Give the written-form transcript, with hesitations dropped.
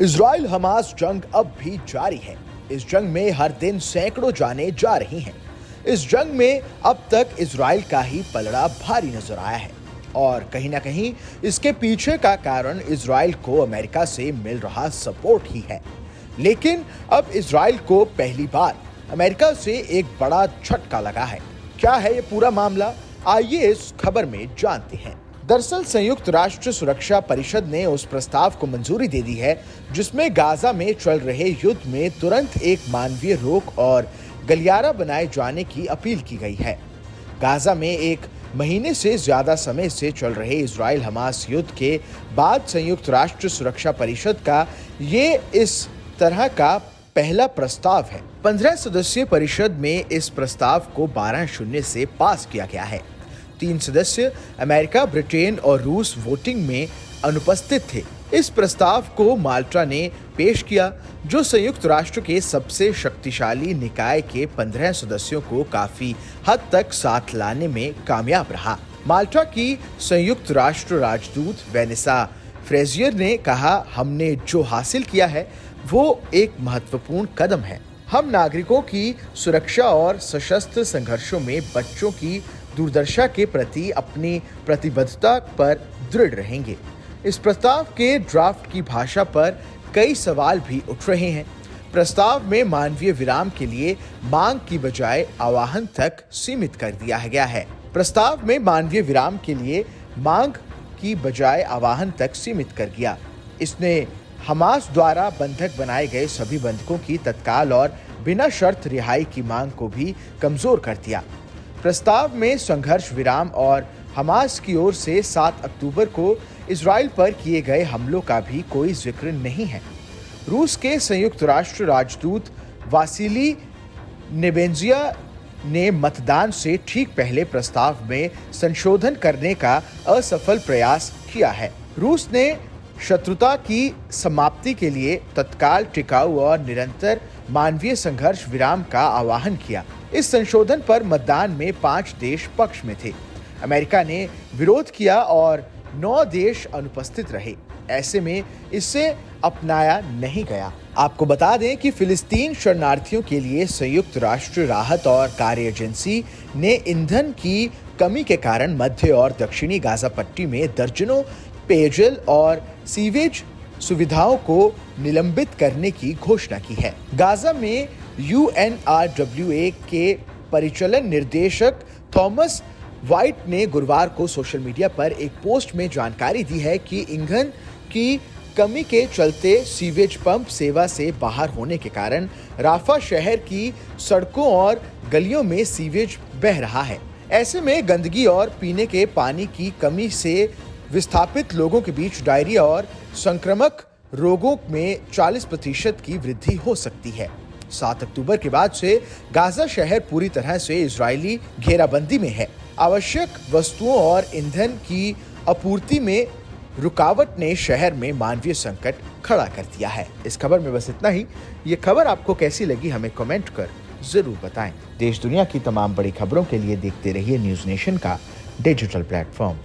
Israel Hamas जंग अब भी जारी है। इस जंग में हर दिन सैकड़ों जानें जा रही हैं। इस जंग में अब तक इजराइल का ही पलड़ा भारी नजर आया है और कहीं ना कहीं इसके पीछे का कारण इजराइल को अमेरिका से मिल रहा सपोर्ट ही है। लेकिन अब इजराइल को पहली बार अमेरिका से एक बड़ा झटका लगा है। क्या है ये पूरा मामला, आइए इस खबर में जानते हैं। दरअसल संयुक्त राष्ट्र सुरक्षा परिषद ने उस प्रस्ताव को मंजूरी दे दी है जिसमें गाजा में चल रहे युद्ध में तुरंत एक मानवीय रोक और गलियारा बनाए जाने की अपील की गई है। गाजा में एक महीने से ज्यादा समय से चल रहे इजराइल हमास युद्ध के बाद संयुक्त राष्ट्र सुरक्षा परिषद का ये इस तरह का पहला प्रस्ताव है। 15 सदस्यीय परिषद में इस प्रस्ताव को 12-0 से पास किया गया है। 3 सदस्य अमेरिका, ब्रिटेन और रूस वोटिंग में अनुपस्थित थे। इस प्रस्ताव को माल्टा ने पेश किया, जो संयुक्त राष्ट्र के सबसे शक्तिशाली निकाय के 15 सदस्यों को काफी हद तक साथ लाने में कामयाब रहा। माल्टा की संयुक्त राष्ट्र राजदूत वेनेसा फ्रेजियर ने कहा, हमने जो हासिल किया है वो एक महत्वपूर्ण कदम है। हम नागरिकों की सुरक्षा और सशस्त्र संघर्षों में बच्चों की दुर्दशा के प्रति अपनी प्रतिबद्धता पर दृढ़ रहेंगे। इस प्रस्ताव के ड्राफ्ट की भाषा पर कई सवाल भी उठ रहे हैं। प्रस्ताव में मानवीय विराम के लिए मांग की बजाय आह्वान तक सीमित कर दिया गया है। प्रस्ताव में मानवीय विराम के लिए मांग की बजाय आह्वान तक सीमित कर दिया। इसने हमास द्वारा बंधक बनाए गए सभी बंधकों की तत्काल और बिना शर्त रिहाई की मांग को भी कमजोर कर दिया। प्रस्ताव में संघर्ष विराम और हमास की ओर से 7 अक्टूबर को इजराइल पर किए गए हमलों का भी कोई जिक्र नहीं है। रूस के संयुक्त राष्ट्र राजदूत वासिली नेबेंजिया ने मतदान से ठीक पहले प्रस्ताव में संशोधन करने का असफल प्रयास किया है। रूस ने शत्रुता की समाप्ति के लिए तत्काल, टिकाऊ और निरंतर मानवीय संघर्ष विराम का आह्वान किया। इस संशोधन पर मतदान में 5 देश पक्ष में थे। अमेरिका ने विरोध किया और 9 देश अनुपस्थित रहे। ऐसे में इसे अपनाया नहीं गया। आपको बता दें कि फिलिस्तीन शरणार्थियों के लिए संयुक्त राष्ट्र राहत और कार्य एजेंसी ने ईंधन की कमी के कारण मध्य और दक्षिणी गाजा पट्टी में दर्जनों पेयजल और सीवेज सुविधाओं को निलंबित करने की घोषणा की है। गाजा में UNRWA के परिचालन निर्देशक थॉमस वाइट ने गुरुवार को सोशल मीडिया पर एक पोस्ट में जानकारी दी है कि ईंधन की कमी के चलते सीवेज पंप सेवा से बाहर होने के कारण राफा शहर की सड़कों और गलियों में सीवेज बह रहा है। ऐसे में गंदगी और पीने के पानी की कमी से विस्थापित लोगों के बीच डायरिया और संक्रामक रोगों में 40% की वृद्धि हो सकती है। 7 अक्टूबर के बाद से गाजा शहर पूरी तरह से इजरायली घेराबंदी में है। आवश्यक वस्तुओं और ईंधन की आपूर्ति में रुकावट ने शहर में मानवीय संकट खड़ा कर दिया है। इस खबर में बस इतना ही। ये खबर आपको कैसी लगी हमें कमेंट कर जरूर बताएं। देश दुनिया की तमाम बड़ी खबरों के लिए देखते रहिए न्यूज़ नेशन का डिजिटल प्लेटफॉर्म।